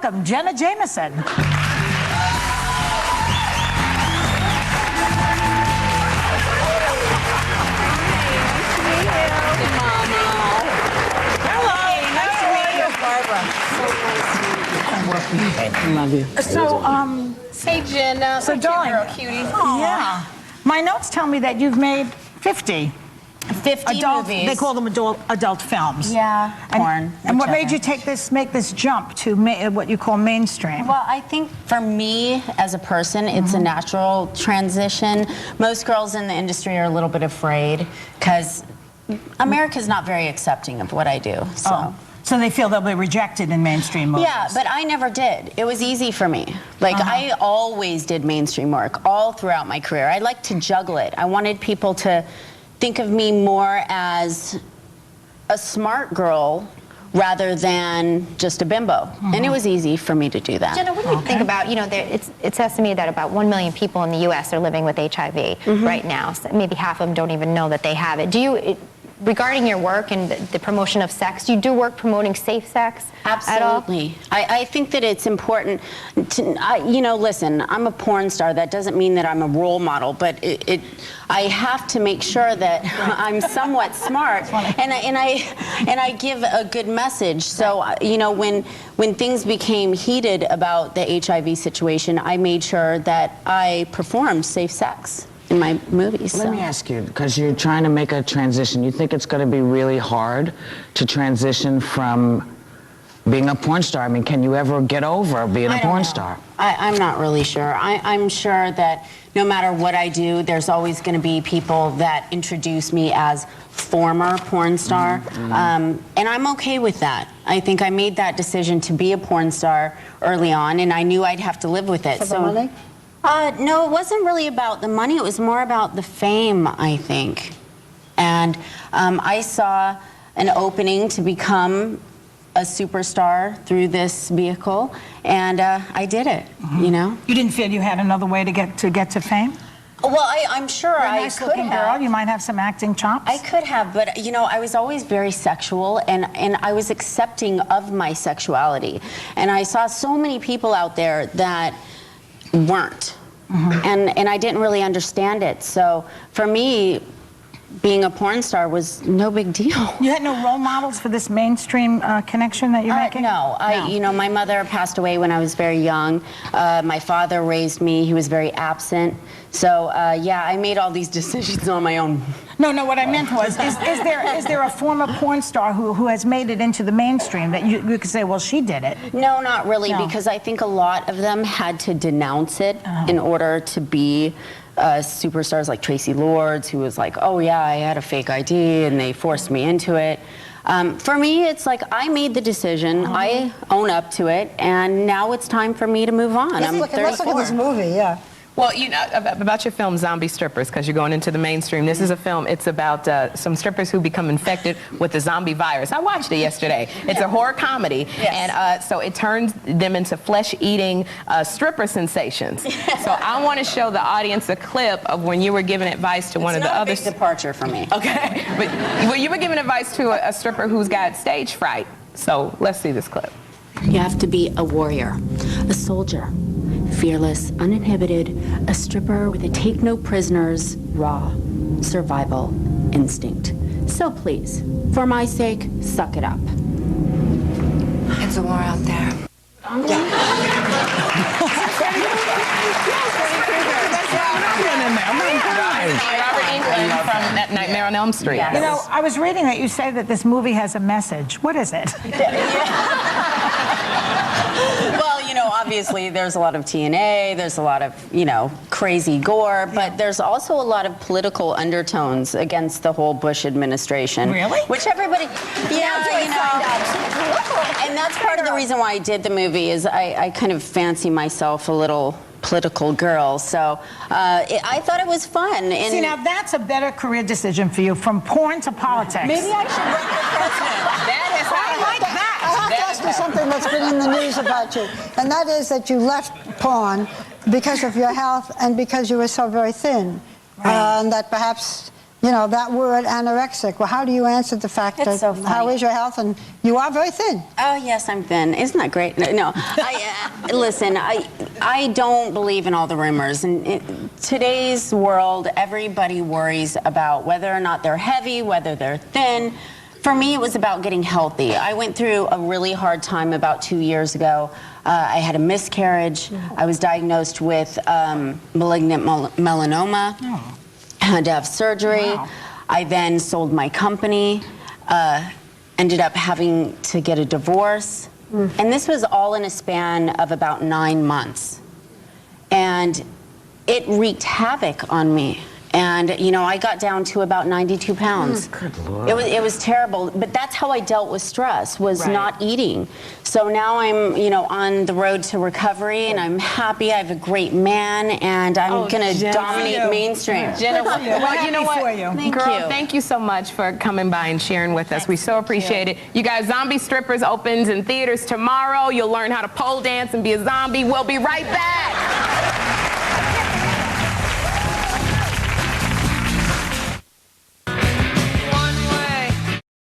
welcome Jenna Jameson. I love you. So, hey, Jenna. So, darling, girl, cutie. Yeah. My notes tell me that you've made 50 adult, movies. they call them adult films. Yeah, porn. And what made you make this jump to what you call mainstream? Well, I think for me as a person, it's a natural transition. Most girls in the industry are a little bit afraid because America's not very accepting of what I do. So. So they feel they'll be rejected in mainstream movies. Yeah, but I never did. It was easy for me. Like, I always did mainstream work all throughout my career. I liked to juggle it. I wanted people to think of me more as a smart girl rather than just a bimbo. And it was easy for me to do that. Jenna, what do you think about, you know, it's estimated that about 1 million people in the U.S. are living with HIV right now. So maybe half of them don't even know that they have it. Do you... Regarding your work and the promotion of sex, do you do work promoting safe sex at all? Absolutely. I think that it's important to, you know, listen, I'm a porn star. That doesn't mean that I'm a role model, but I have to make sure that I'm somewhat smart and I give a good message. So, you know, when things became heated about the HIV situation, I made sure that I performed safe sex in my movies. Let me ask you, because you're trying to make a transition, you think it's going to be really hard to transition from being a porn star? I mean, can you ever get over being a porn star? I'm not really sure. I'm sure that no matter what I do, there's always going to be people that introduce me as former porn star. And I'm okay with that. I think I made that decision to be a porn star early on, and I knew I'd have to live with it. For the money? No, it wasn't really about the money. It was more about the fame, I think. And I saw an opening to become a superstar through this vehicle, and I did it, you know? You didn't feel you had another way to get to fame? Well, I'm sure You're a I nice could looking have. girl. You might have some acting chops. I could have, but you know, I was always very sexual, and I was accepting of my sexuality. And I saw so many people out there that weren't. And I didn't really understand it. So for me, being a porn star was no big deal. You had no role models for this mainstream connection that you're making? No. You know, my mother passed away when I was very young. My father raised me. He was very absent. So, yeah, I made all these decisions on my own. No, what I meant was, is there a former porn star who has made it into the mainstream that you could say, well, she did it? No, not really, No. because I think a lot of them had to denounce it in order to be superstars like Tracy Lords, who was like, oh, yeah, I had a fake ID, and they forced me into it. For me, it's like I made the decision, I own up to it, and now it's time for me to move on. I'm 34. Let's look at this movie, yeah. Well, you know, about your film, Zombie Strippers, because you're going into the mainstream. This is a film, it's about some strippers who become infected with the zombie virus. I watched it yesterday. It's a horror comedy, and so it turns them into flesh-eating stripper sensations. So I want to show the audience a clip of when you were giving advice to one of the other... It's not a big departure for me. Okay, but well, you were giving advice to a stripper who's got stage fright. So let's see this clip. You have to be a warrior, a soldier, fearless, uninhibited, a stripper with a take-no-prisoners, raw survival instinct. So please, for my sake, suck it up. It's a war out there. Robert Englund from Nightmare on Elm Street. You know, I was reading that you say that this movie has a message. What is it? Well, you know, obviously there's a lot of TNA, there's a lot of, you know, crazy gore, but there's also a lot of political undertones against the whole Bush administration. Really? Which everybody, yeah, you know. And that's part of the reason why I did the movie is I kind of fancy myself a little political girl, so I thought it was fun. And See, now that's a better career decision for you, from porn to politics. maybe I should run for president. That is I like that. I have to ask you something that's been in the news about you, and that is that you left porn because of your health and because you were so very thin, and that perhaps you know, that word anorexic. Well, how do you answer the fact It's that so funny. how is your health? And you are very thin. Oh, yes, I'm thin. Isn't that great? No. Listen, I don't believe in all the rumors. In today's world, everybody worries about whether or not they're heavy, whether they're thin. For me, it was about getting healthy. I went through a really hard time about 2 years ago. I had a miscarriage. I was diagnosed with malignant melanoma. I had to have surgery. Wow. I then sold my company, ended up having to get a divorce. And this was all in a span of about 9 months. And it wreaked havoc on me. And, you know, I got down to about 92 pounds. Good Lord. It was terrible. But that's how I dealt with stress, was Right. not eating. So now I'm, you know, on the road to recovery, and I'm happy. I have a great man, and I'm going to Jenna. dominate you. mainstream. Jenna, well, you know happy what? for you. Thank Girl, you. thank you so much for coming by and sharing with us. We so appreciate it. You guys, Zombie Strippers opens in theaters tomorrow. You'll learn how to pole dance and be a zombie. We'll be right back.